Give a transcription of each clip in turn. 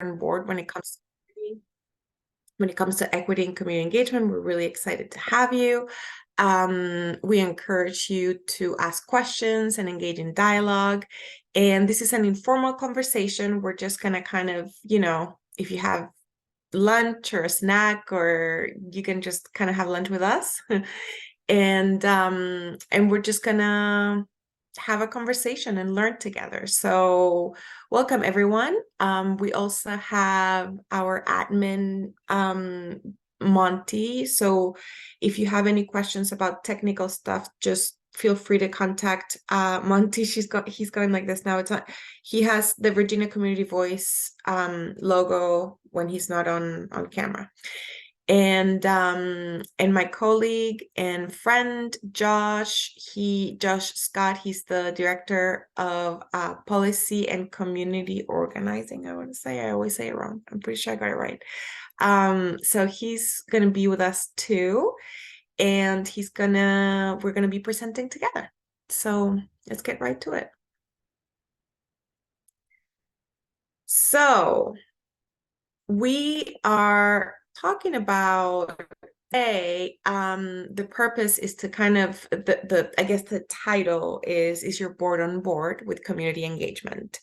on board when it comes to equity and community engagement. We're really excited to have you. We encourage you to ask questions and engage in dialogue. And this is an informal conversation. We're just gonna kind of, if you have lunch or a snack, or you can just kind of have lunch with us. And we're just gonna have a conversation and learn together. So welcome everyone. We also have our admin, Monty. So if you have any questions about technical stuff, just feel free to contact Monty. He's going like this now. He has the Virginia Community Voice logo when he's not on camera. And my colleague and friend Josh Scott, he's the director of policy and community organizing. I always say it wrong. I'm pretty sure I got it right. So he's gonna be with us too, and we're gonna be presenting together. So let's get right to it. So we are talking about the purpose is to kind of I guess the title is your board on board with community engagement.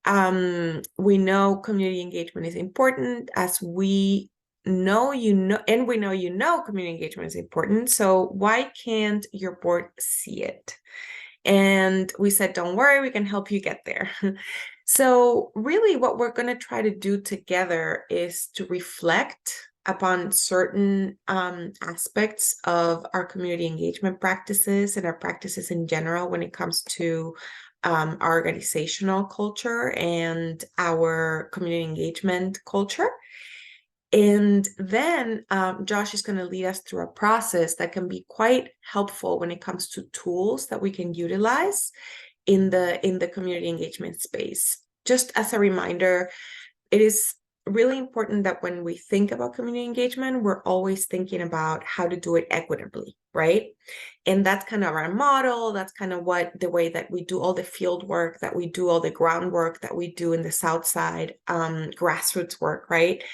We know community engagement is important, as we know and we know community engagement is important. So why can't your board see it? And we said, don't worry, we can help you get there. So really what we're going to try to do together is to reflect upon certain aspects of our community engagement practices and our practices in general when it comes to our organizational culture and our community engagement culture. And then Josh is going to lead us through a process that can be quite helpful when it comes to tools that we can utilize in the community engagement space. Just as a reminder, it is really important that when we think about community engagement, we're always thinking about how to do it equitably, right? And that's kind of our model. That's kind of the way that we do all the field work, that we do all the groundwork that we do in the South Side, grassroots work, right?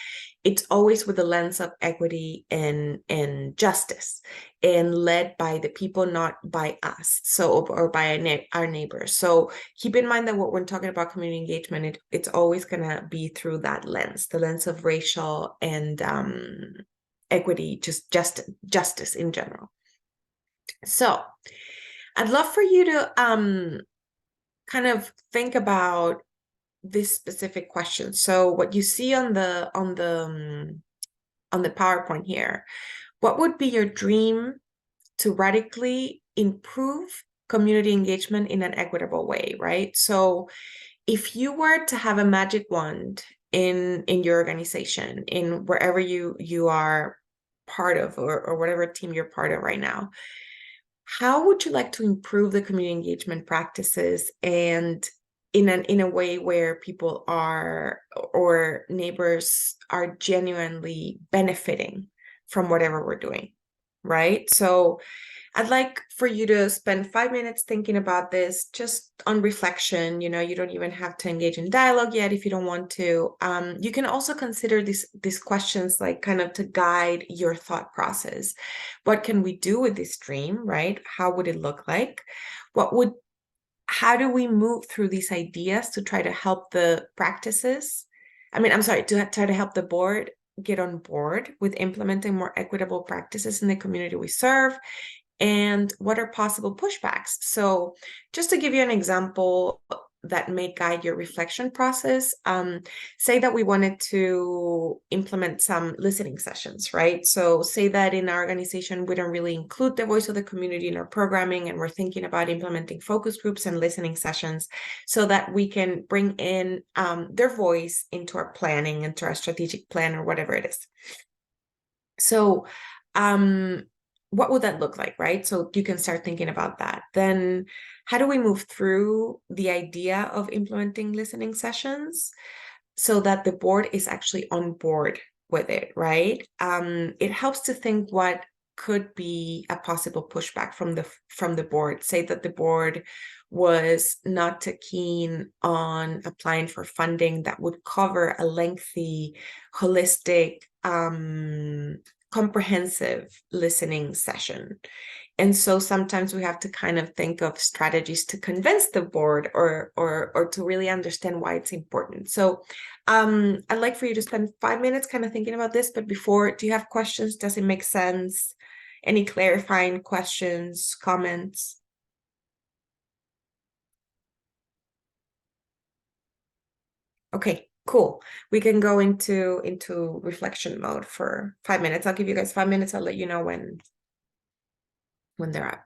It's always with the lens of equity and justice, and led by the people, not by us, or by our neighbors. So keep in mind that when we're talking about community engagement, it's always going to be through that lens, the lens of racial and equity, just justice in general. So I'd love for you to kind of think about this specific question. So what you see on the PowerPoint here, what would be your dream to radically improve community engagement in an equitable way, right? So if you were to have a magic wand in your organization, in wherever you are part of, or whatever team you're part of right now, how would you like to improve the community engagement practices, and in a way where people are, or neighbors are, genuinely benefiting from whatever we're doing, right? So I'd like for you to spend 5 minutes thinking about this, just on reflection. You don't even have to engage in dialogue yet if you don't want to. You can also consider these questions, like, kind of to guide your thought process. What can we do with this dream, right? How would it look like? How do we move through these ideas to try to help the practices? To try to help the board get on board with implementing more equitable practices in the community we serve, and what are possible pushbacks. So just to give you an example that may guide your reflection process, say that we wanted to implement some listening sessions, right? So say that in our organization, we don't really include the voice of the community in our programming, and we're thinking about implementing focus groups and listening sessions so that we can bring in their voice into our planning, into our strategic plan, or whatever it is. So what would that look like, right? So you can start thinking about that. Then how do we move through the idea of implementing listening sessions so that the board is actually on board with it, right? It helps to think what could be a possible pushback from the board. Say that the board was not too keen on applying for funding that would cover a lengthy, holistic, comprehensive listening session. And so sometimes we have to kind of think of strategies to convince the board or to really understand why it's important. So I'd like for you to spend 5 minutes kind of thinking about this, but before, do you have questions? Does it make sense? Any clarifying questions, comments? Okay, cool. We can go into reflection mode for 5 minutes. I'll give you guys 5 minutes. I'll let you know when they're up.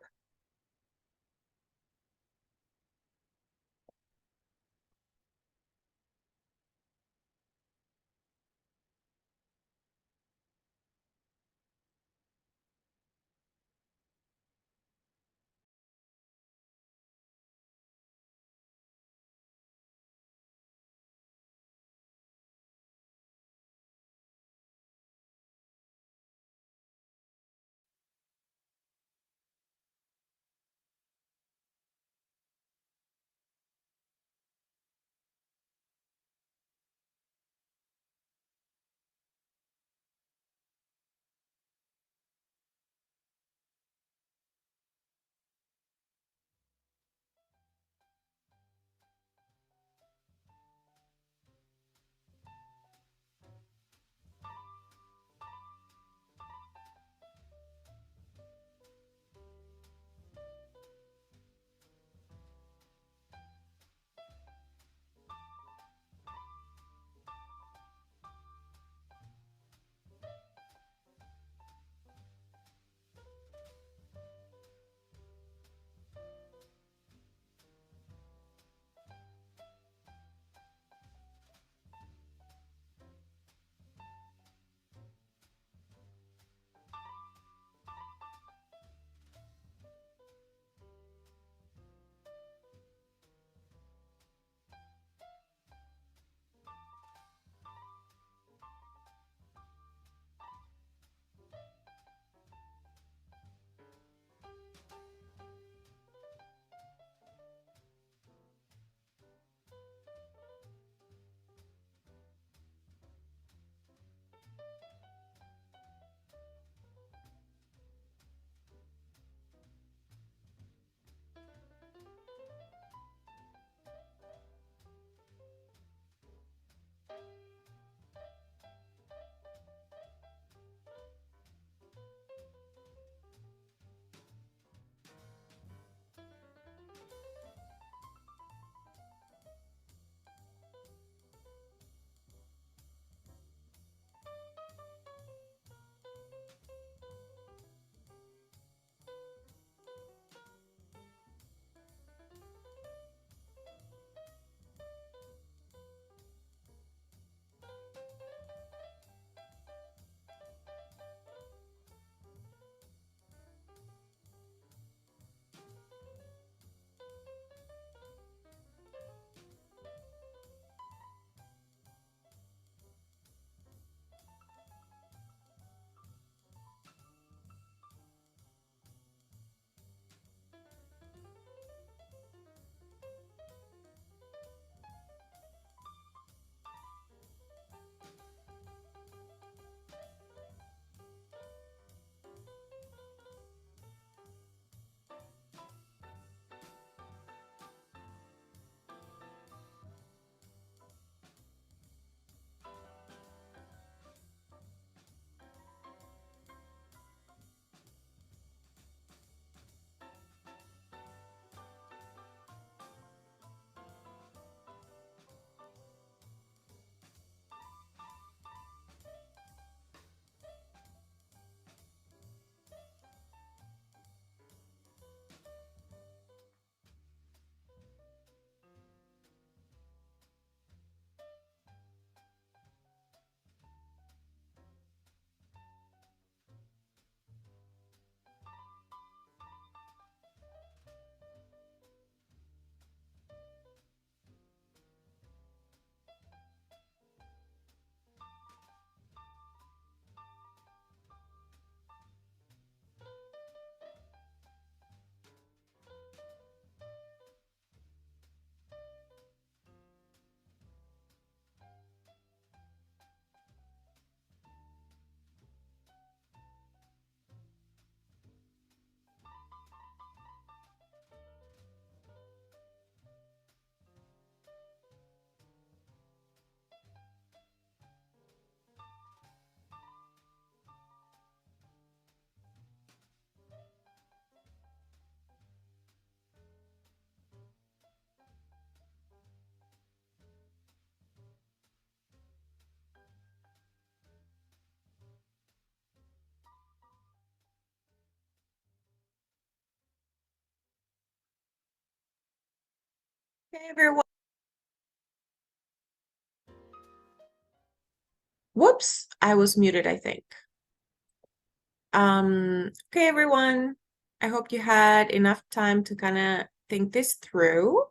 Hey everyone. Whoops, I was muted, I think. Okay, everyone. I hope you had enough time to kind of think this through.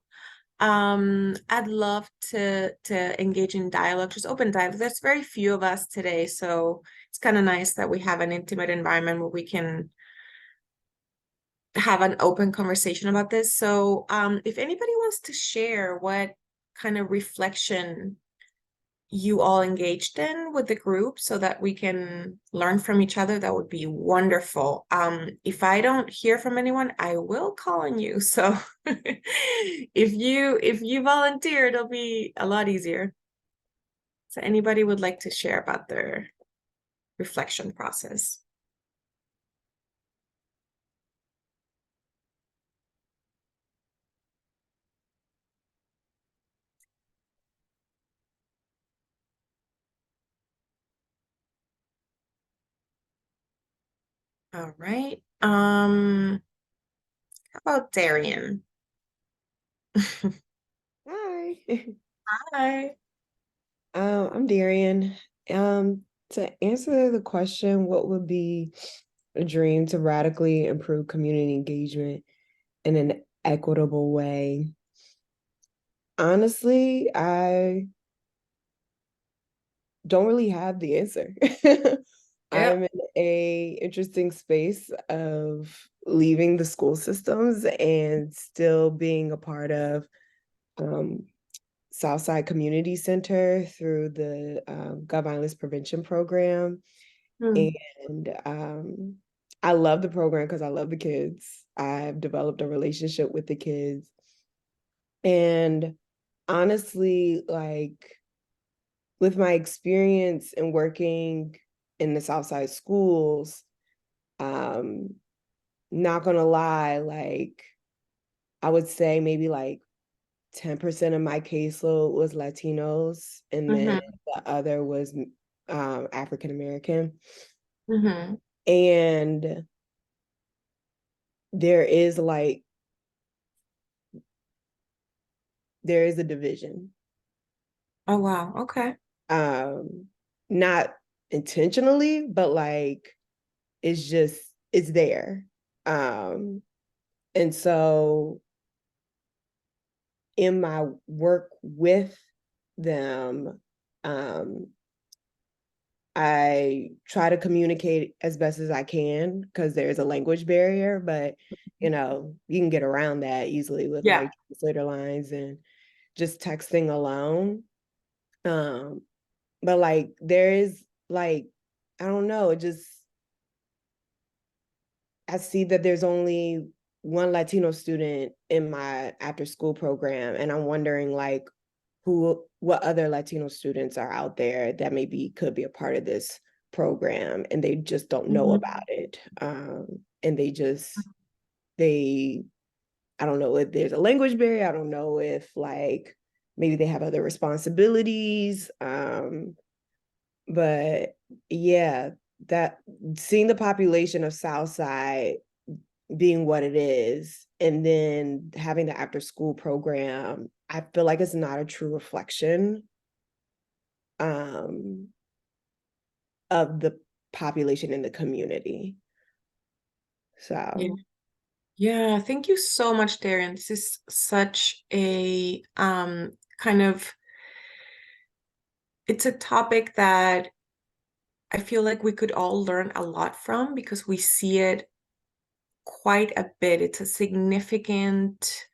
I'd love to engage in dialogue, just open dialogue. There's very few of us today, so it's kind of nice that we have an intimate environment where we can have an open conversation about this. So, if anybody wants to share what kind of reflection you all engaged in with the group so that we can learn from each other, that would be wonderful. If I don't hear from anyone, I will call on you. So if you volunteer, it'll be a lot easier. So anybody would like to share about their reflection process? All right. How about Darian? Hi, Hi. I'm Darian. To answer the question, what would be a dream to radically improve community engagement in an equitable way? Honestly, I don't really have the answer. Yep. I'm in a interesting space of leaving the school systems and still being a part of um, Southside Community Center through the Gun Violence Prevention Program. Hmm. And I love the program because I love the kids. I've developed a relationship with the kids. And honestly, like with my experience in working in the Southside schools, um, not gonna lie, like I would say maybe like 10% of my caseload was Latinos, and then Mm-hmm. the other was African American. Mm-hmm. And there is like, there is a division. Oh, wow. Okay. Um, Not intentionally, but like it's just, it's there. Um, and so in my work with them, um, I try to communicate as best as I can because there's a language barrier, but you can get around that easily with Yeah. like translator lines and just texting alone. Um, but like there is like, I don't know, it just I see that there's only one Latino student in my after school program, and I'm wondering like what other Latino students are out there that maybe could be a part of this program and they just don't know Mm-hmm. about it. And they I don't know if there's a language barrier. I don't know if like maybe they have other responsibilities. But yeah, that seeing the population of Southside being what it is, and then having the after school program, I feel like it's not a true reflection um, of the population in the community. Yeah. So Yeah, thank you so much, Darren. This is such a kind of it's a topic that I feel like we could all learn a lot from because we see it quite a bit. It's a significant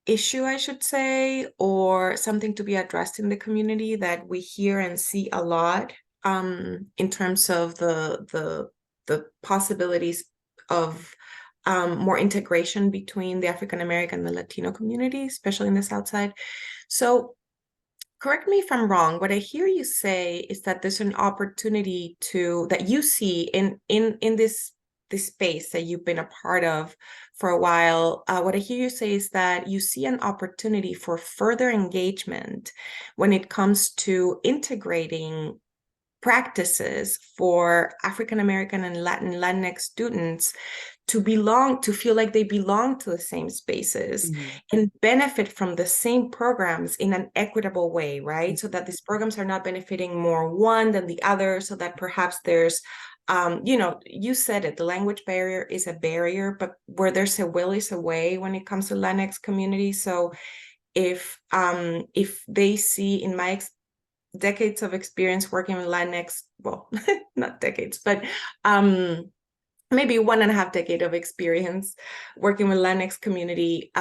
issue, I should say, or something to be addressed in the community that we hear and see a lot in terms of the possibilities of more integration between the African American and the Latino community, especially in the South Side. So correct me if I'm wrong. What I hear you say is that there's an opportunity to that you see in this space that you've been a part of for a while. What I hear you say is that you see an opportunity for further engagement when it comes to integrating practices for African American and Latinx students to belong, to feel like they belong to the same spaces Mhm. and benefit from the same programs in an equitable way, right? So that these programs are not benefiting more one than the other, so that perhaps there's you said it, the language barrier is a barrier, but where there's a will is a way when it comes to Latinx community. So if they see in my decades of experience working with Latinx, well, not decades, but maybe 1.5 decade of experience working with Latinx community,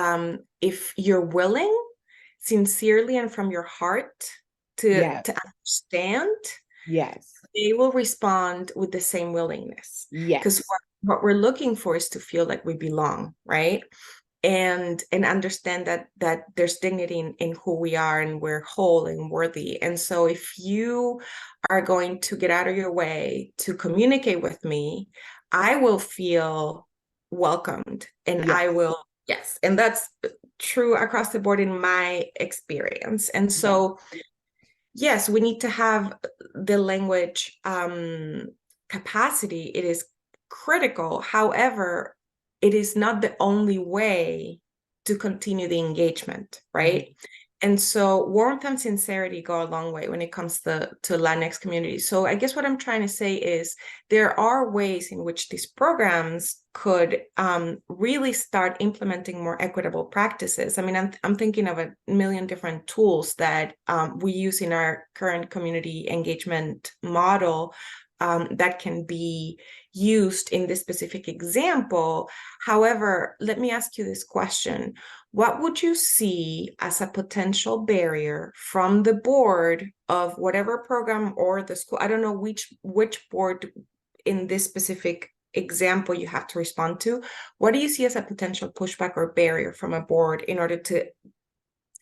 if you're willing, sincerely and from your heart Yes. to understand, Yes. they will respond with the same willingness. Because Yes. what we're looking for is to feel like we belong, right? And understand that there's dignity in who we are, and we're whole and worthy. And so if you are going to get out of your way to communicate with me, I will feel welcomed, and Yes. I will, yes, and that's true across the board in my experience. And Yes. so yes, we need to have the language capacity. It is critical. However, it is not the only way to continue the engagement, right? Mhm. And so warmth and sincerity go a long way when it comes to Latinx community. So I guess what I'm trying to say is there are ways in which these programs could really start implementing more equitable practices. I mean, I'm thinking of a million different tools that we use in our current community engagement model that can be used in this specific example. However, let me ask you this question. What would you see as a potential barrier from the board of whatever program or the school? I don't know which board in this specific example you have to respond to. What do you see as a potential pushback or barrier from a board in order to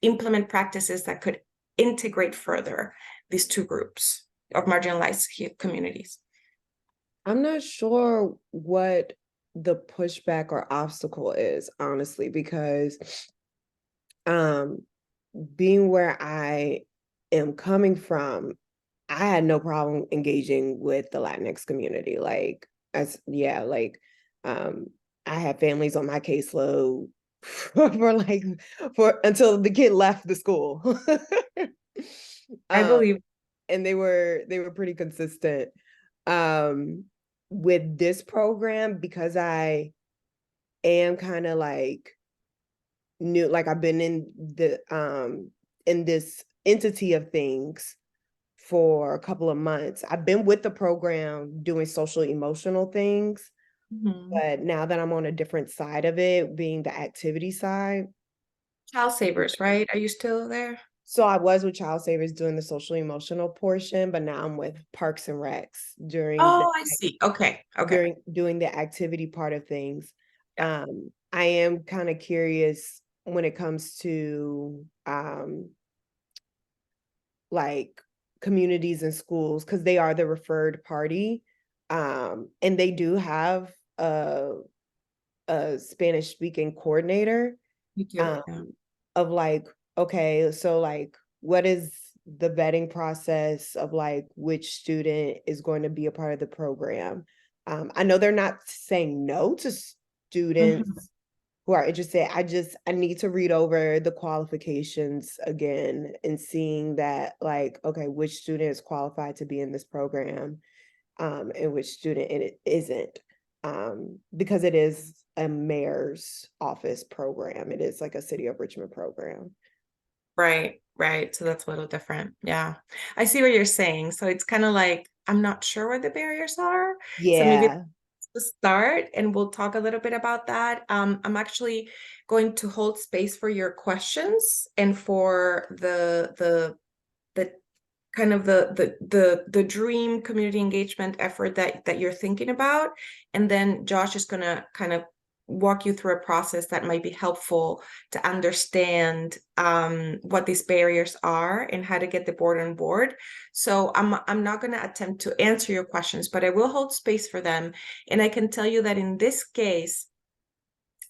implement practices that could integrate further these two groups of marginalized communities? I'm not sure what the pushback or obstacle is, honestly, because um being where I am coming from, I had no problem engaging with the Latinx community. Like, as yeah, like I had families on my caseload for until the kid left the school. I um, believe. and they were pretty consistent. Um, with this program, because I am kind of like new, like I've been in this entity of things for a couple of months. I've been with the program doing social emotional things, Mhm. but now that I'm on a different side of it, being the activity side. Child Savers, right? Are you still there? So I was with Child Savers doing the social emotional portion, but now I'm with Parks and Recs Oh, I see. Okay. Okay. during doing the activity part of things. I am kind of curious when it comes to like communities and schools, because they are the referred party, and they do have a Spanish speaking coordinator, You do. um, Yeah. of like, okay, so like what is the vetting process of like which student is going to be a part of the program? I know they're not saying no to Mhm. students who are interested. I need to read over the qualifications again and seeing that like, okay, which student is qualified to be in this program, and which student it isn't. Because it is a mayor's office program. It is like a City of Richmond program. Right, right. So that's a little different. Yeah. I see what you're saying. So it's kind of like, I'm not sure what the barriers are. So maybe Yeah. to start, and we'll talk a little bit about that. I'm actually going to hold space for your questions and for the kind of the dream community engagement effort that you're thinking about. And then Josh is gonna kind of walk you through a process that might be helpful to understand what these barriers are and how to get the board on board. So I'm not going to attempt to answer your questions, but I will hold space for them. And I can tell you that in this case,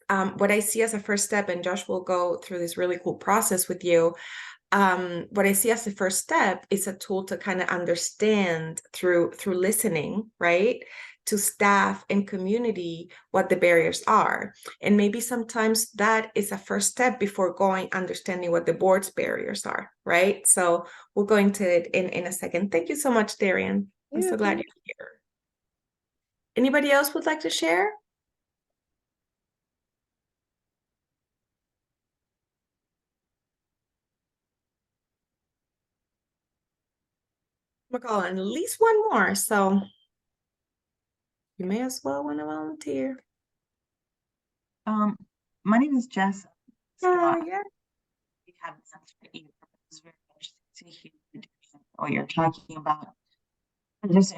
what I see as a first step, and Josh will go through this really cool process with you. What I see as the first step is a tool to kind of understand through listening, right? to staff and community what the barriers are. And maybe sometimes that is a first step before going understanding what the board's barriers are, right? So we'll go into it in a second. Thank you so much, Darian. I'm Yeah, so glad you're here. Anybody else would like to share? We're calling at least one more, so you may as well want to volunteer. My name is Jess. Scott. Yeah. We haven't answered either. It's very interesting to hear what you're talking about. Just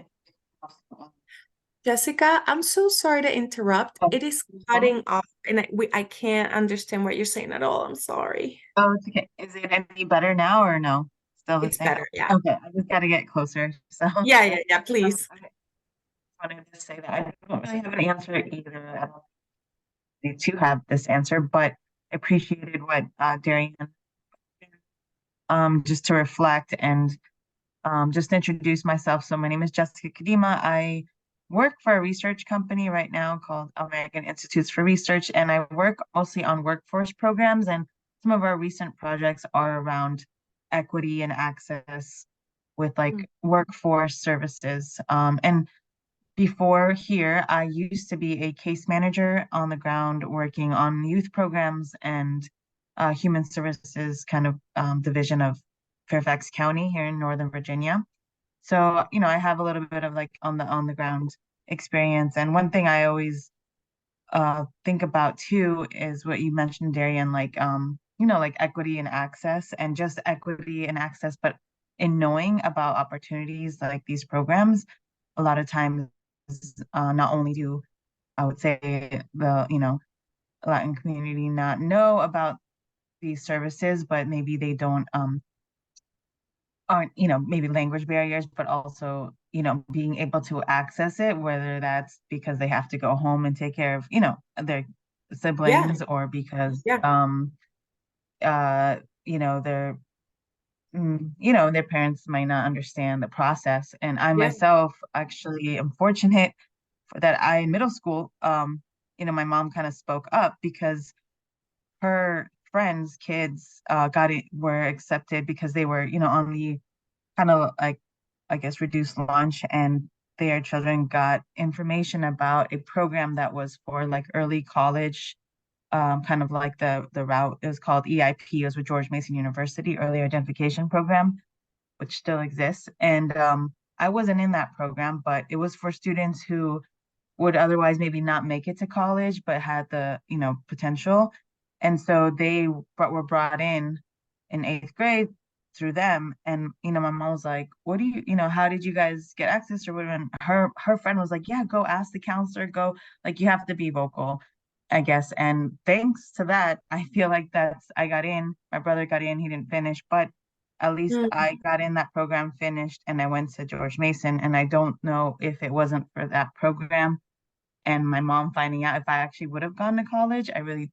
Jessica, I'm so sorry to interrupt. It is cutting off, and I can't understand what you're saying at all. I'm sorry. oh, it's okay. Is it any better now or no? Still the It's same? better, yeah. Okay, I just got to get closer. So Yeah, please. I wanted to say that I don't really have an answer either. I don't need to have this answer, but I appreciated what Darian just to reflect and just introduce myself. So my name is Jessica Kadima. I work for a research company right now called American Institutes for Research, and I work mostly on workforce programs. And some of our recent projects are around equity and access with like workforce services. And before here, I used to be a case manager on the ground working on youth programs and human services kind of division of Fairfax County here in Northern Virginia. So, I have a little bit of like on the ground experience. And one thing I always think about too is what you mentioned, Darian, like like equity and access and just equity and access, but in knowing about opportunities like these programs, a lot of times not only do I would say the, Latin community not know about these services, but maybe they don't aren't, maybe language barriers, but also, being able to access it, whether that's because they have to go home and take care of, their Yeah, siblings or because yeah, they're their parents might not understand the process. And I yeah. myself actually am fortunate that I in middle school, my mom kind of spoke up because her friends' kids were accepted because they were, on the kind of like, I guess, reduced lunch, and their children got information about a program that was for like early college, kind of like the route. It was called EIP. It was with George Mason University Early Identification Program, which still exists. And I wasn't in that program, but it was for students who would otherwise maybe not make it to college, but had the, potential. And so they were brought in eighth grade through them. And, my mom was like, what do you, how did you guys get access or whatever? And her friend was like, yeah, go ask the counselor, go, like, you have to be vocal, I guess. And thanks to that, I feel like I got in, my brother got in, he didn't finish, but at least Mm, I got in that program, finished, and I went to George Mason. And I don't know if it wasn't for that program and my mom finding out if I actually would have gone to college. I really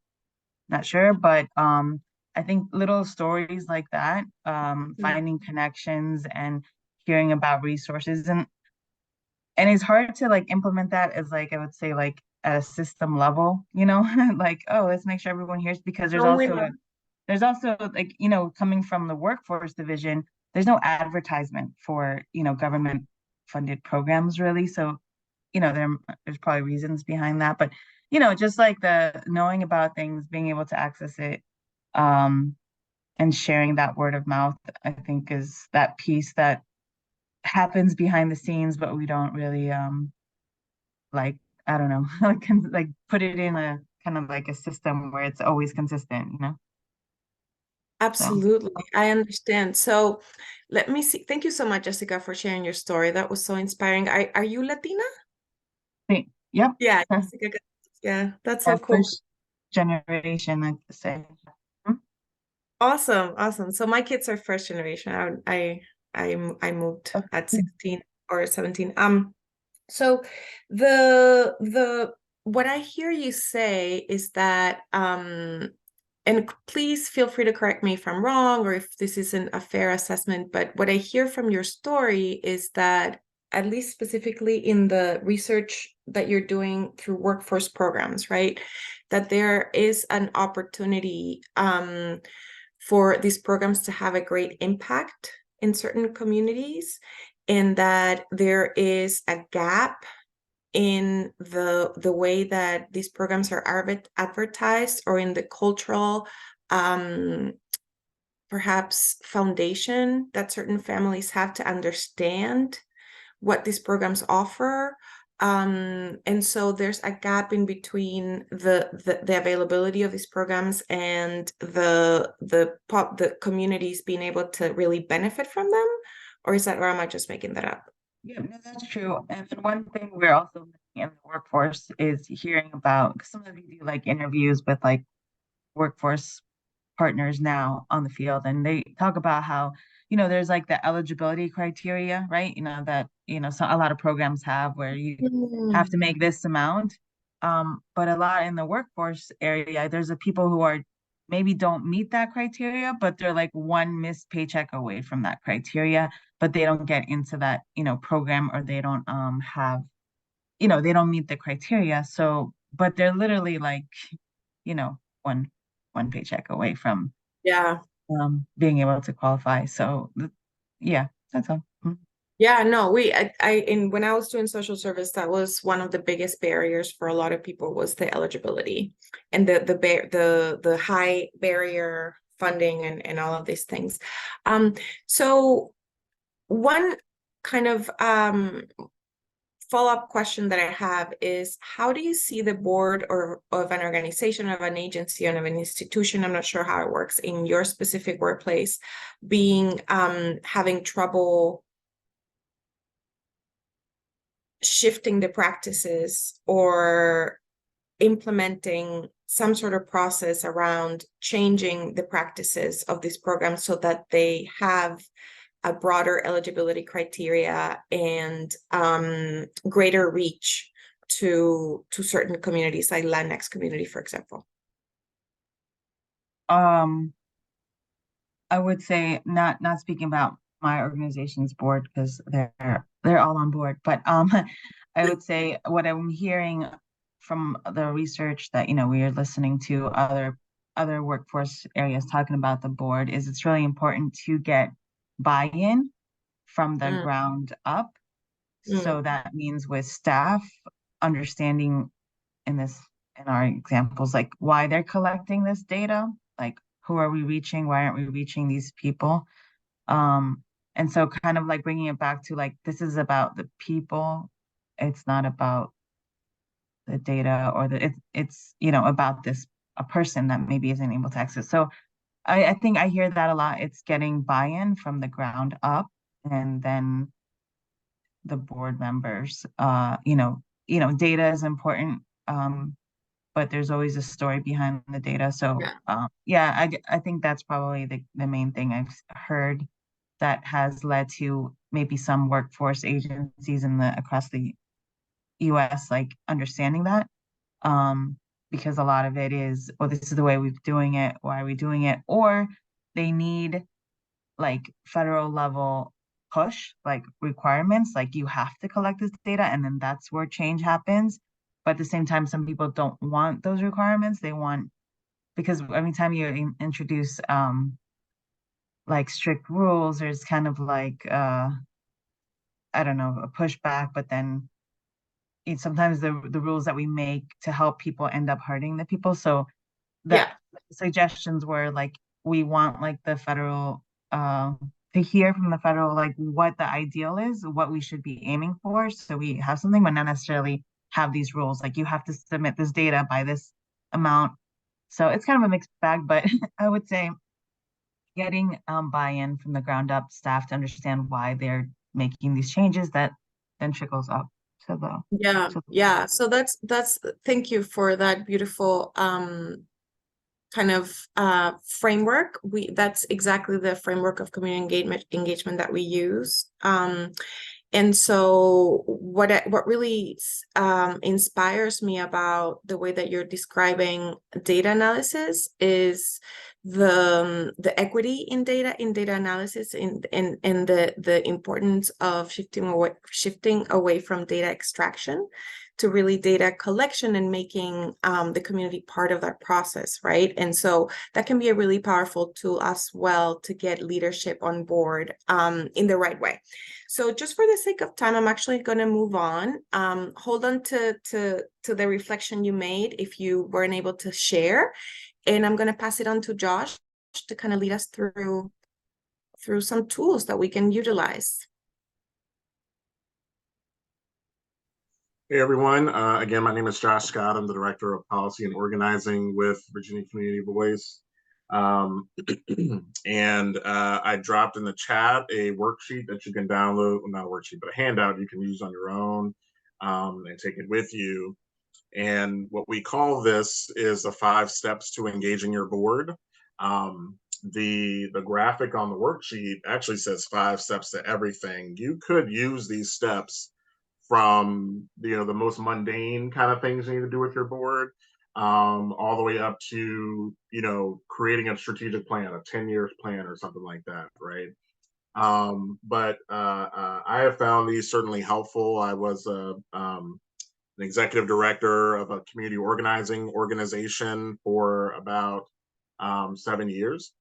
not sure, but I think little stories like that, mm. finding connections and hearing about resources, and it's hard to like implement that as like I would say like at a system level, like, oh, let's make sure everyone hears, because No, we know. there's also like, coming from the workforce division, there's no advertisement for, government funded programs really. So, there's probably reasons behind that, but just like the knowing about things, being able to access it, um, and sharing that word of mouth, I think is that piece that happens behind the scenes, but we don't really like, I don't know, like put it in a kind of like a system where it's always consistent. So Absolutely. I understand. So let me see. Thank you so much, Jessica, for sharing your story. That was so inspiring. Are you Latina? yep. Yeah, Jessica. Yeah, that's Yeah, so cool. first generation, I'd say. Hmm? Awesome, awesome. So my kids are first generation. I moved at 16 or 17. So the what I hear you say is that and please feel free to correct me if I'm wrong or if this isn't a fair assessment, but what I hear from your story is that at least specifically in the research that you're doing through workforce programs, right? That there is an opportunity for these programs to have a great impact in certain communities, and that there is a gap in the way that these programs are advertised, or in the cultural perhaps foundation that certain families have to understand what these programs offer. And so there's a gap in between the availability of these programs and the communities being able to really benefit from them. Or is that, or am I just making that up? Yeah, no, that's true. And then one thing we're also missing in the workforce is hearing about, because sometimes we do like interviews with like workforce partners now on the field, and they talk about how, there's like the eligibility criteria, right? That, so a lot of programs have where you have to make this amount. But a lot in the workforce area, there's the people who are maybe don't meet that criteria, but they're like one missed paycheck away from that criteria, but they don't get into that, program, or they don't have, they don't meet the criteria. So, but they're literally like, you know, one one paycheck away from Yeah. being able to qualify. So yeah, that's all. Yeah, no, when I was doing social service, that was one of the biggest barriers for a lot of people, was the eligibility and the high barrier funding and all of these things. So one kind of follow-up question that I have is, how do you see the board or of an organization, of an agency, and of an institution, I'm not sure how it works in your specific workplace, being having trouble shifting the practices or implementing some sort of process around changing the practices of these programs so that they have a broader eligibility criteria and greater reach to certain communities, like Latinx community, for example? I would say, not speaking about my organization's board, because they're all on board, but I would say what I'm hearing from the research that we are listening to other workforce areas talking about the board, is it's really important to get buy-in from the ground up. So that means with staff understanding in our examples, like why they're collecting this data, like who are we reaching, why aren't we reaching these people? And so kind of like bringing it back to like, this is about the people, it's not about the data, or it's about a person that maybe isn't able to access. So I think I hear that a lot. It's getting buy-in from the ground up, and then the board members, data is important, but there's always a story behind the data. So Yeah. I think that's probably the main thing I've heard that has led to maybe some workforce agencies across the US like understanding that. Because a lot of it is, well, this is the way we're doing it, why are we doing it? Or they need like federal level push, like requirements, like you have to collect this data, and then that's where change happens. But at the same time, some people don't want those requirements. They want, because every time you introduce like strict rules, there's kind of like I don't know, a pushback, but then sometimes the rules that we make to help people end up hurting the people. So Yeah. the suggestions were like, we want like the federal to hear from the federal, like what the ideal is, what we should be aiming for, so we have something, but not necessarily have these rules like you have to submit this data by this amount. So it's kind of a mixed bag, but I would say getting buy-in from the ground up, staff to understand why they're making these changes, that then trickles up to the Yeah. So that's thank you for that beautiful kind of framework. That's exactly the framework of community engagement that we use. And so what really inspires me about the way that you're describing data analysis is the equity in data analysis, and the importance of shifting away from data extraction to really data collection and making the community part of that process, right? And so that can be a really powerful tool as well to get leadership on board in the right way. So just for the sake of time, I'm actually going to move on. Hold on to the reflection you made if you weren't able to share. And I'm going to pass it on to Josh to kind of lead us through some tools that we can utilize. Hey everyone, again, my name is Josh Scott. I'm the Director of Policy and Organizing with Virginia Community Voice. And I dropped in the chat a worksheet that you can download, well, not a worksheet, but a handout you can use on your own and take it with you. And what we call this is the 5 steps to engaging your board. The graphic on the worksheet actually says 5 steps to everything. You could use these steps from the most mundane kind of things you need to do with your board, all the way up to creating a strategic plan, a 10-year plan or something like that, right? But I have found these certainly helpful. I was an executive director of a community organizing organization for about 7 years.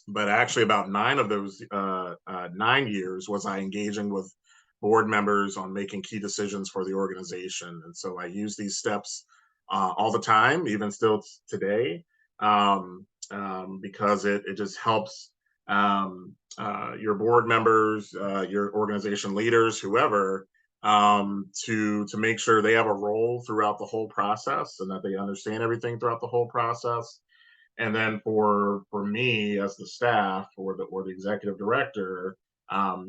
But actually about 9 of those 9 years was I engaging with board members on making key decisions for the organization. And so I use these steps all the time, even still today, because it just helps your board members, your organization leaders, whoever, to make sure they have a role throughout the whole process and that they understand everything throughout the whole process. And then for me as the staff or the executive director,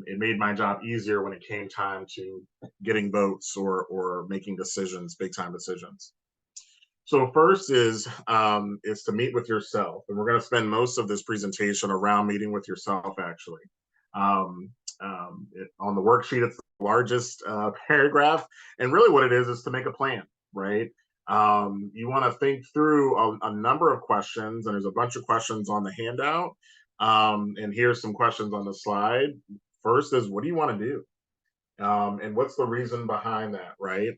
it made my job easier when it came time to getting votes or making decisions, big time decisions. So first is to meet with yourself, and we're going to spend most of this presentation around meeting with yourself. Actually, on the worksheet, it's the largest paragraph, and really what it is to make a plan, right? You want to think through a number of questions, and there's a bunch of questions on the handout. And here's some questions on the slide. First is, what do you want to do? And what's the reason behind that, right?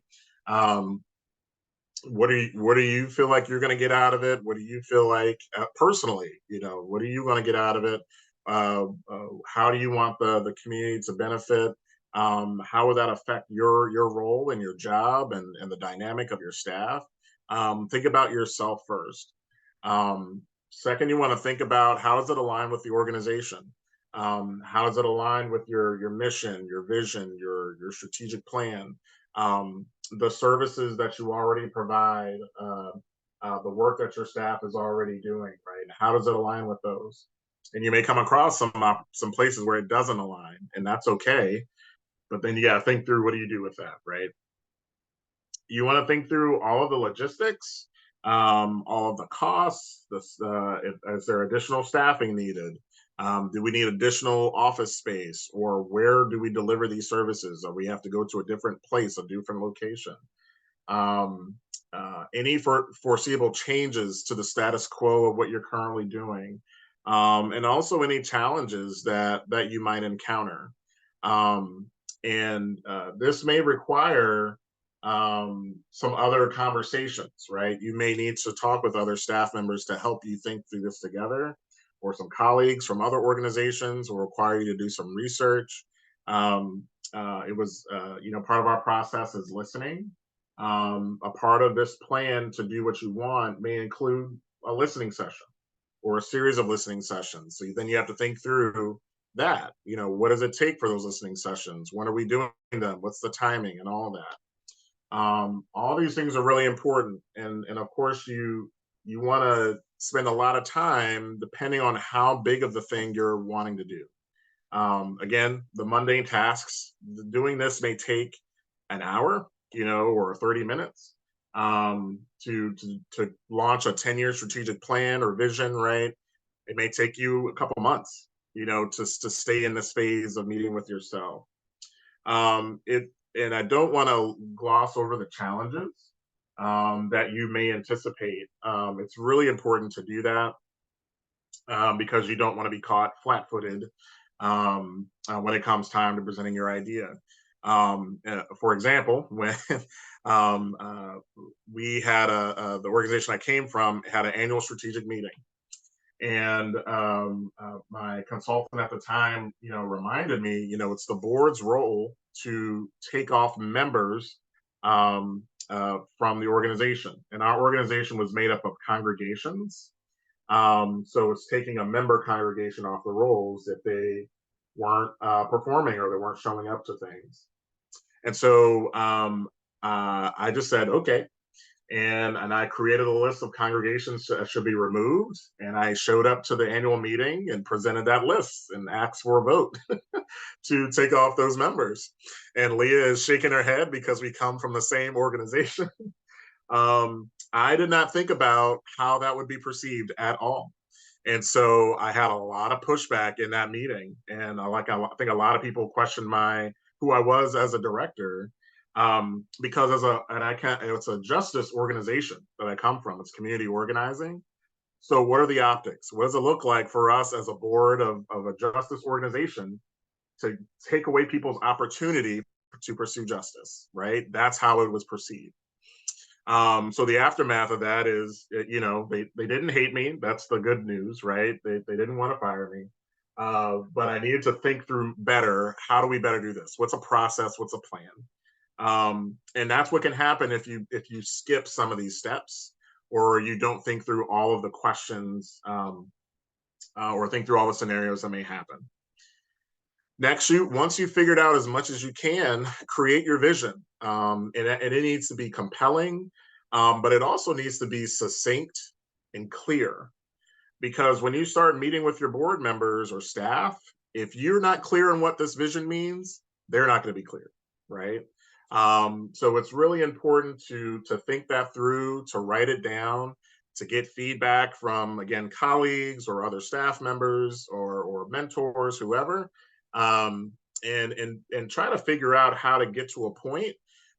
What do you feel like you're going to get out of it? What do you feel like personally, what are you going to get out of it? How do you want the community to benefit? How would that affect your role and your job and the dynamic of your staff? Think about yourself first. Second, you want to think about, how does it align with the organization? How does it align with your mission, your vision, your strategic plan, the services that you already provide, the work that your staff is already doing, right? How does it align with those? And you may come across some places where it doesn't align, and that's okay. But then you got to think through, what do you do with that, right? You want to think through all of the logistics, all of the costs. Is there additional staffing needed? Do we need additional office space, or where do we deliver these services? Or we have to go to a different place, a different location? Any foreseeable changes to the status quo of what you're currently doing, and also any challenges that you might encounter. This may require some other conversations, right? You may need to talk with other staff members to help you think through this together, or some colleagues from other organizations will require you to do some research. It was, part of our process is listening. A part of this plan to do what you want may include a listening session or a series of listening sessions. So then you have to think through that. What does it take for those listening sessions? When are we doing them? What's the timing and all of that? All these things are really important. And of course, you want to spend a lot of time depending on how big of the thing you're wanting to do. Again, the mundane tasks, doing this may take an hour, or 30 minutes to launch a 10-year strategic plan or vision, right? It may take you a couple months, to stay in this phase of meeting with yourself. And I don't want to gloss over the challenges that you may anticipate. It's really important to do that because you don't want to be caught flat-footed when it comes time to presenting your idea. For example, when we had the organization I came from had an annual strategic meeting, and my consultant at the time, reminded me, it's the board's role to take off members from the organization, and our organization was made up of congregations. So it's taking a member congregation off the rolls if they weren't performing or they weren't showing up to things. And so I just said, okay. And I created a list of congregations that should be removed. And I showed up to the annual meeting and presented that list and asked for a vote to take off those members. And Leah is shaking her head because we come from the same organization. I did not think about how that would be perceived at all. And so I had a lot of pushback in that meeting. And I think a lot of people questioned who I was as a director, because it's a justice organization that I come from. It's community organizing. So what are the optics? What does it look like for us as a board of a justice organization to take away people's opportunity to pursue justice, right? That's how it was perceived. So the aftermath of that is, they didn't hate me. That's the good news, right? They didn't want to fire me. But I needed to think through better. How do we better do this? What's a process? What's a plan? And that's what can happen if you skip some of these steps, or you don't think through all of the questions, or think through all the scenarios that may happen. Next, once you've figured out as much as you can, create your vision. And it needs to be compelling, but it also needs to be succinct and clear. Because when you start meeting with your board members or staff, if you're not clear on what this vision means, they're not going to be clear, right? So it's really important to think that through, to write it down, to get feedback from, again, colleagues or other staff members or mentors, whoever. And try to figure out how to get to a point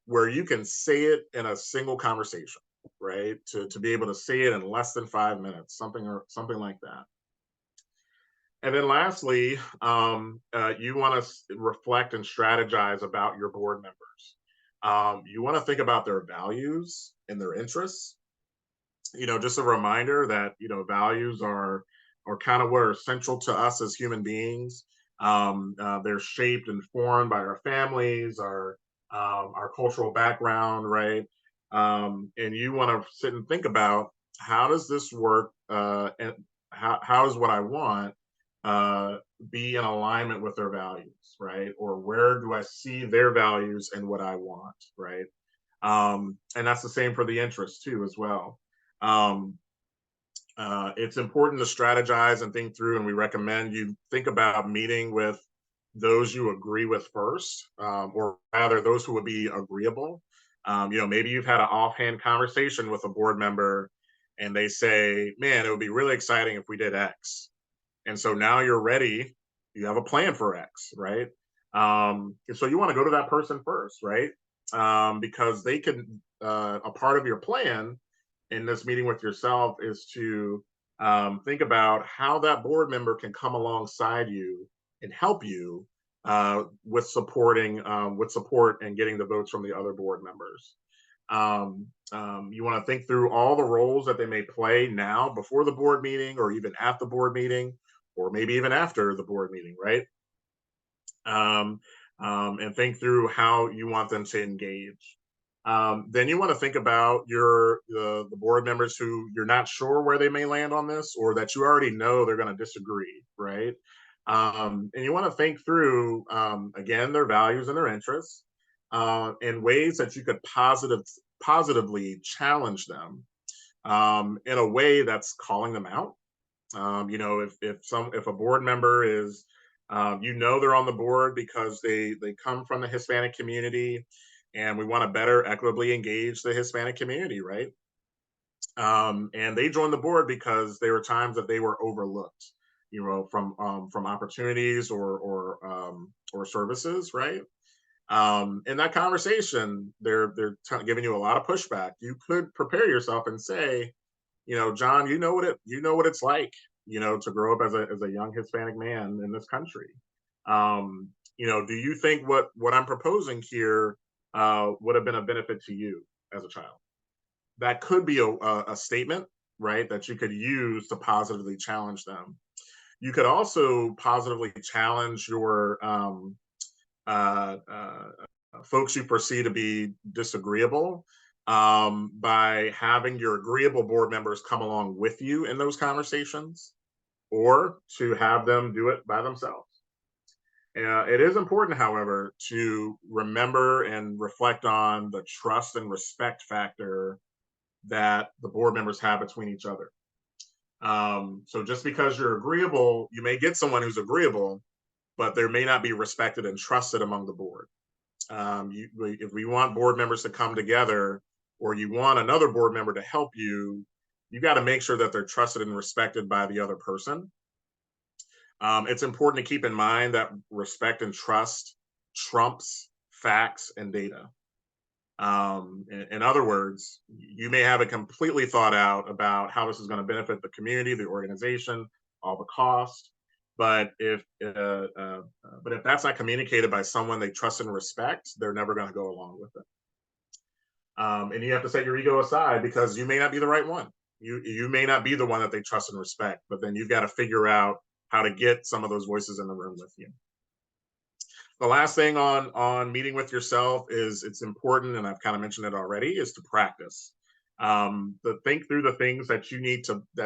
where you can say it in a single conversation, right? To be able to say it in less than 5 minutes, something like that. And then lastly, you want to reflect and strategize about your board members. You want to think about their values and their interests. Just a reminder that, values are kind of what are central to us as human beings. They're shaped and formed by our families, our cultural background, right? And you want to sit and think about, how does this work, and how does what I want be in alignment with their values, right? Or where do I see their values and what I want, right? And that's the same for the interests too, as well. It's important to strategize and think through, and we recommend you think about meeting with those you agree with first, or rather those who would be agreeable. Maybe you've had an offhand conversation with a board member and they say, man, it would be really exciting if we did X. And so now you're ready, you have a plan for X, right? So you want to go to that person first, right? Because they can, a part of your plan in this meeting with yourself is to think about how that board member can come alongside you and help you with support and getting the votes from the other board members. You want to think through all the roles that they may play now before the board meeting, or even at the board meeting, or maybe even after the board meeting, right? And think through how you want them to engage. Then you want to think about the board members who you're not sure where they may land on this, or that you already know they're going to disagree, right? And you want to think through, again, their values and their interests, in ways that you could positively challenge them, in a way that's calling them out. If a board member is, they're on the board because they come from the Hispanic community, and we want to better equitably engage the Hispanic community, right? And they joined the board because there were times that they were overlooked, from opportunities or services, right? In that conversation, they're giving you a lot of pushback. You could prepare yourself and say, John, you know what it's like, to grow up as a young Hispanic man in this country. Do you think what I'm proposing here would have been a benefit to you as a child? That could be a statement, right, that you could use to positively challenge them. You could also positively challenge your uh, uh, folks you perceive to be disagreeable by having your agreeable board members come along with you in those conversations, or to have them do it by themselves. It is important, however, to remember and reflect on the trust and respect factor that the board members have between each other. So just because you're agreeable, you may get someone who's agreeable, but there may not be respected and trusted among the board. If we want board members to come together, or you want another board member to help you, you got to make sure that they're trusted and respected by the other person. It's important to keep in mind that respect and trust trumps facts and data. In other words, you may have it completely thought out about how this is going to benefit the community, the organization, all the cost. But if that's not communicated by someone they trust and respect, they're never going to go along with it. And you have to set your ego aside, because you may not be the right one. You may not be the one that they trust and respect, but then you've got to figure out how to get some of those voices in the room with you. The last thing on meeting with yourself is, it's important, and I've kind of mentioned it already, is to practice. To think through the things that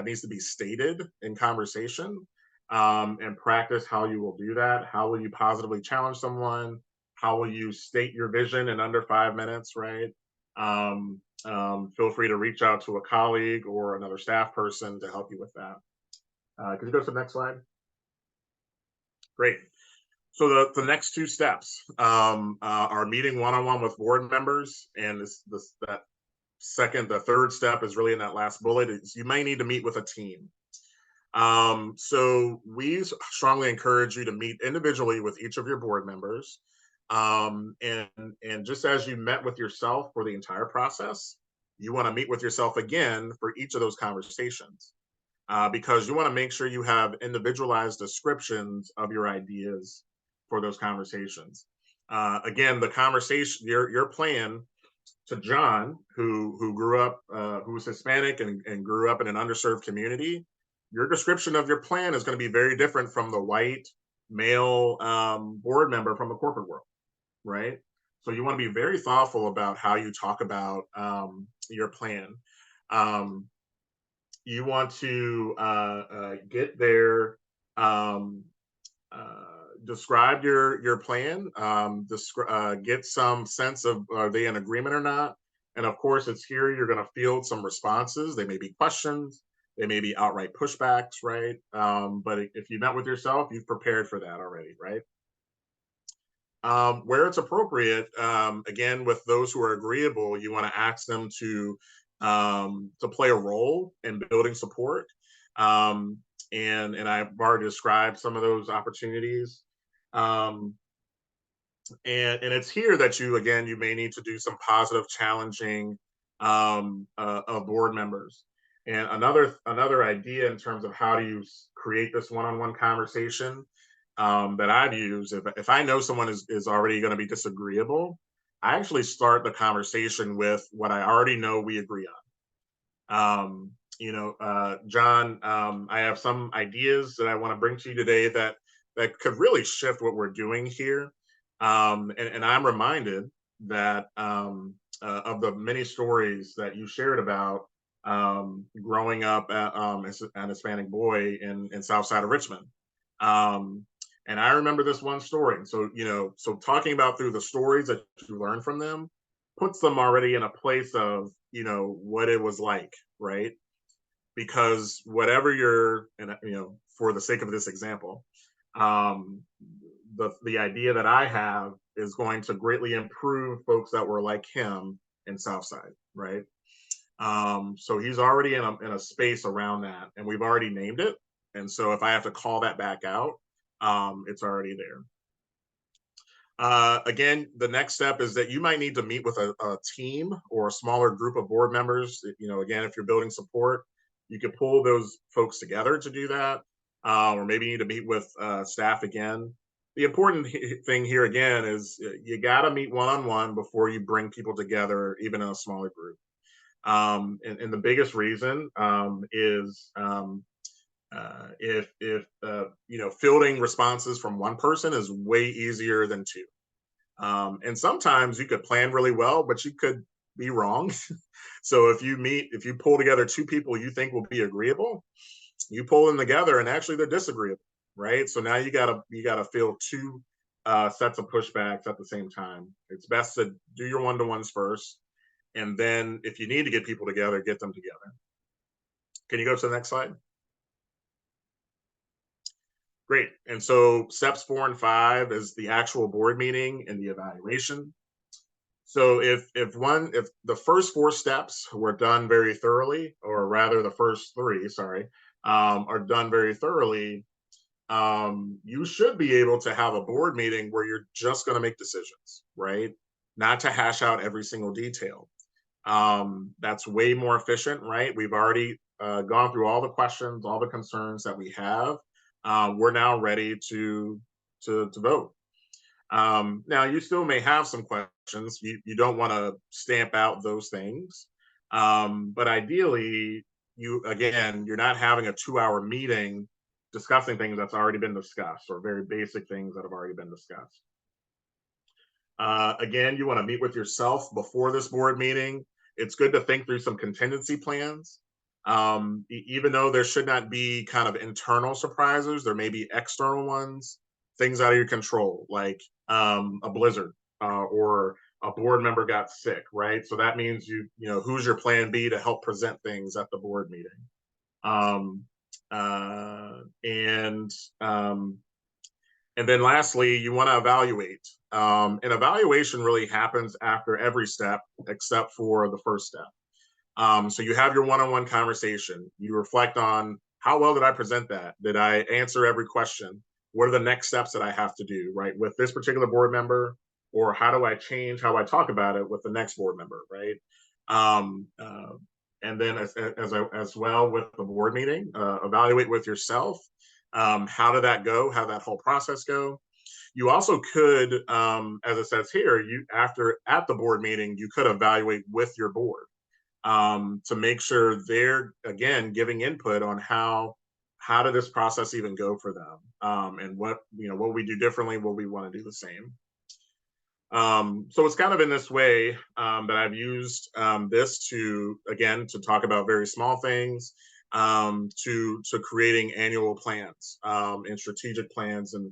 needs to be stated in conversation, and practice how you will do that. How will you positively challenge someone? How will you state your vision in under 5 minutes, right? Feel free to reach out to a colleague or another staff person to help you with that. Could you go to the next slide? Great. So the next 2 steps are meeting one-on-one with board members, and the third step is really in that last bullet. Is you may need to meet with a team. So we strongly encourage you to meet individually with each of your board members, and just as you met with yourself for the entire process, you want to meet with yourself again for each of those conversations, because you want to make sure you have individualized descriptions of your ideas for those conversations. Again, the conversation, your plan to John, who grew up, who was Hispanic and grew up in an underserved community, your description of your plan is going to be very different from the white male board member from the corporate world, right? So you want to be very thoughtful about how you talk about your plan. You want to get there, describe your plan, get some sense of, are they in agreement or not? And of course, it's here you're going to field some responses. They may be questions, they may be outright pushbacks, right? But if you met with yourself, you've prepared for that already, right? Where it's appropriate, again, with those who are agreeable, you want to ask them to play a role in building support. And I've already described some of those opportunities. And it's here that you may need to do some positive challenging of board members. And another idea in terms of how do you create this one-on-one conversation that I've used, if I know someone is already going to be disagreeable, I actually start the conversation with what I already know we agree on. John, I have some ideas that I want to bring to you today that could really shift what we're doing here. And I'm reminded that of the many stories that you shared about growing up as an Hispanic boy in South Side of Richmond. And I remember this one story. So, so talking about through the stories that you learn from them puts them already in a place of, what it was like, right? Because whatever and for the sake of this example, the idea that I have is going to greatly improve folks that were like him in Southside, right? So he's already in a space around that, and we've already named it. And so if I have to call that back out, it's already there. Again, the next step is that you might need to meet with a team or a smaller group of board members. Again, if you're building support, you could pull those folks together to do that, or maybe you need to meet with staff again. The important thing here again is you got to meet one-on-one before you bring people together, even in a smaller group. And the biggest reason is if fielding responses from one person is way easier than two. And sometimes you could plan really well, but you could be wrong. So if you pull together two people you think will be agreeable, you pull them together and actually they're disagreeable, right? So now you gotta field two sets of pushbacks at the same time. It's best to do your one-to-ones first, and then if you need to get people together, get them together. Can you go to the next slide? Great. And so steps 4 and 5 is the actual board meeting and the evaluation. So if the first 4 steps were done very thoroughly, or rather the first 3, sorry, are done very thoroughly, you should be able to have a board meeting where you're just going to make decisions, right? Not to hash out every single detail. That's way more efficient, right? We've already gone through all the questions, all the concerns that we have. We're now ready to vote. Now, you still may have some questions. You don't want to stamp out those things. But ideally, you're not having a 2-hour meeting discussing things that's already been discussed, or very basic things that have already been discussed. Again, you want to meet with yourself before this board meeting. It's good to think through some contingency plans. Even though there should not be kind of internal surprises, there may be external ones, things out of your control, like a blizzard or a board member got sick, right? So that means who's your plan B to help present things at the board meeting. And then lastly, you want to evaluate. And evaluation really happens after every step except for the first step. So you have your one-on-one conversation. You reflect on, how well did I present that? Did I answer every question? What are the next steps that I have to do, right, with this particular board member? Or how do I change how I talk about it with the next board member, right? And then as well with the board meeting, evaluate with yourself. How did that go? How did that whole process go? You also could, as it says here, at the board meeting, you could evaluate with your board to make sure they're, again, giving input on how did this process even go for them, and what we do differently, what we want to do the same. So it's kind of in this way that I've used this to talk about very small things, to creating annual plans and strategic plans, and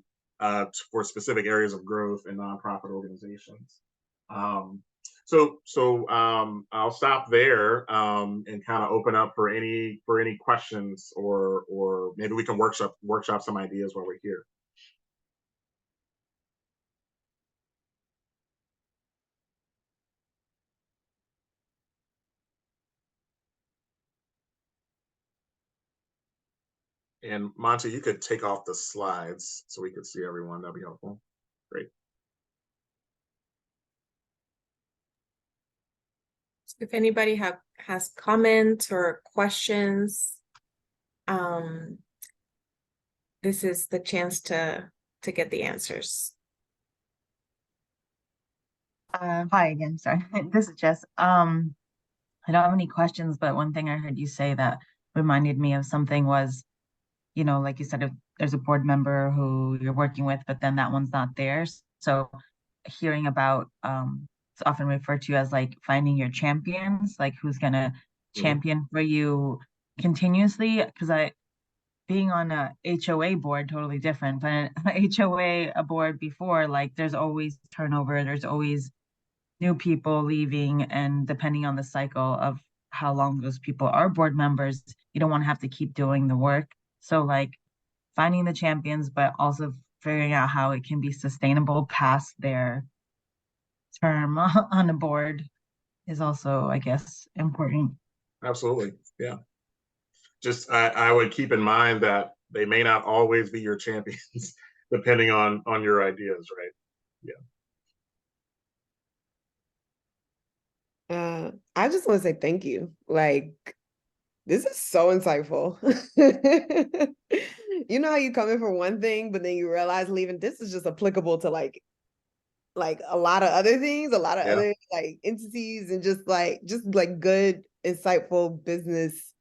for specific areas of growth in nonprofit organizations. So I'll stop there and kind of open up for any questions, or maybe we can workshop some ideas while we're here. And Monty, you could take off the slides so we could see everyone. That'd be helpful. Great. If anybody has comments or questions, this is the chance to get the answers. Hi again, sorry. This is Jess. I don't have any questions, but one thing I heard you say that reminded me of something was, like you said, if there's a board member who you're working with, but then that one's not there. So hearing about, it's often referred to as like finding your champions, like who's gonna champion for you continuously. Because being on a HOA board, totally different, but an HOA, a board before, like there's always turnover, there's always new people leaving, and depending on the cycle of how long those people are board members, you don't want to have to keep doing the work. So like finding the champions, but also figuring out how it can be sustainable past their term on a board is also, I guess, important. Absolutely. Yeah. Just I would keep in mind that they may not always be your champions depending on your ideas, right? Yeah. I just want to say thank you. Like, this is so insightful. You know how you come in for one thing, but then you realize leaving, this is just applicable to like a lot of other things, a lot of Yeah. other like entities, and just like good, insightful business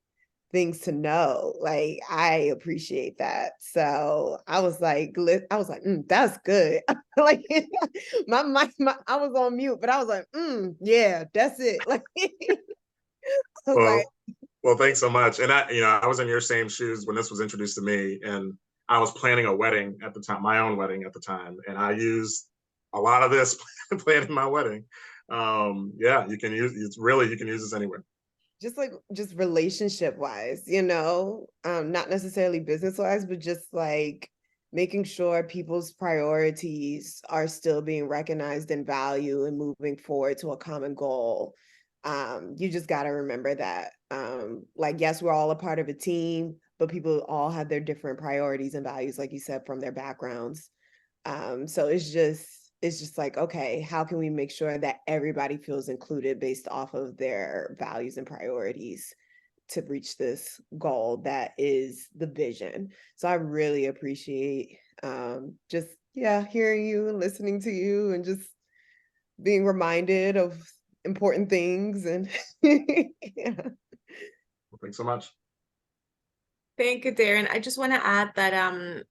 things to know. Like, I appreciate that. So I was like, that's good. Like, I was on mute, but I was like, yeah, that's it. Like, I was Well, like, well, thanks so much. And I was in your same shoes when this was introduced to me, and I was planning a wedding at the time, my own wedding at the time, and I used a lot of this planning my wedding. Yeah, you can use you can use this anywhere. just relationship wise, not necessarily business wise, but just like making sure people's priorities are still being recognized and valued and moving forward to a common goal. You just got to remember that, like, yes, we're all a part of a team, but people all have their different priorities and values, like you said, from their backgrounds. So it's just like, okay, how can we make sure that everybody feels included based off of their values and priorities to reach this goal that is the vision. So I really appreciate just hearing you and listening to you and just being reminded of important things and yeah. Well, thanks so much. Thank you, Darren. I just want to add that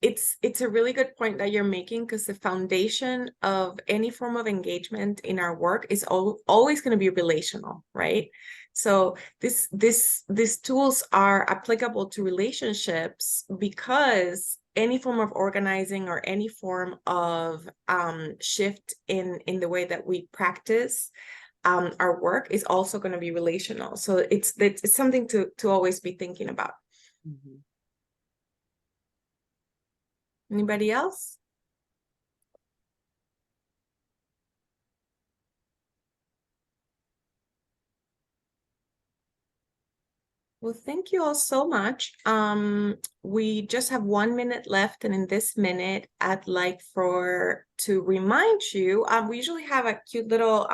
it's a really good point that you're making, because the foundation of any form of engagement in our work is always going to be relational, right? So these tools are applicable to relationships, because any form of organizing or any form of shift in the way that we practice our work is also going to be relational. So it's something to always be thinking about. Mhm. Anybody else? Well, thank you all so much. We just have 1 minute left, and in this minute, I'd like to remind you, we usually have a cute little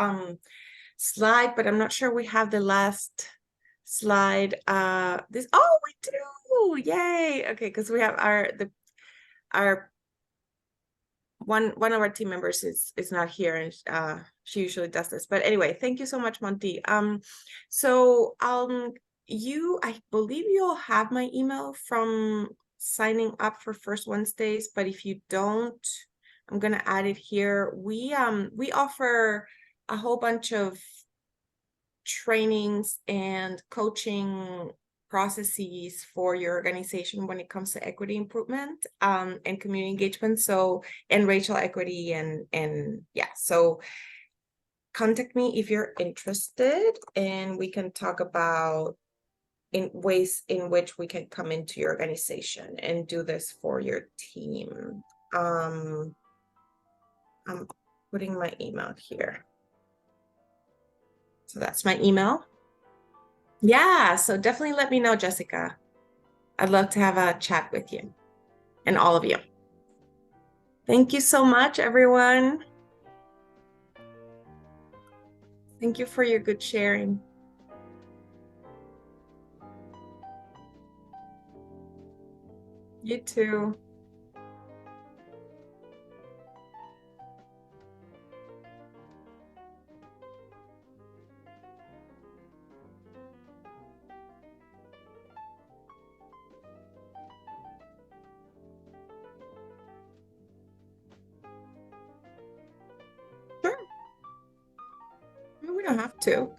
slide, but I'm not sure we have the last slide. We do, yay. Okay, because we have our one of our team members is not here, and she usually does this. But anyway, thank you so much, Monty. So I believe you'll have my email from signing up for First Wednesdays, but if you don't, I'm gonna add it here. We offer a whole bunch of trainings and coaching processes for your organization when it comes to equity improvement and community engagement, and racial equity, and yeah, so contact me if you're interested, and we can talk about in ways in which we can come into your organization and do this for your team. I'm putting my email here. So that's my email. Yeah, so definitely let me know, Jessica. I'd love to have a chat with you and all of you. Thank you so much, everyone. Thank you for your good sharing. You too. Sure. We don't have to.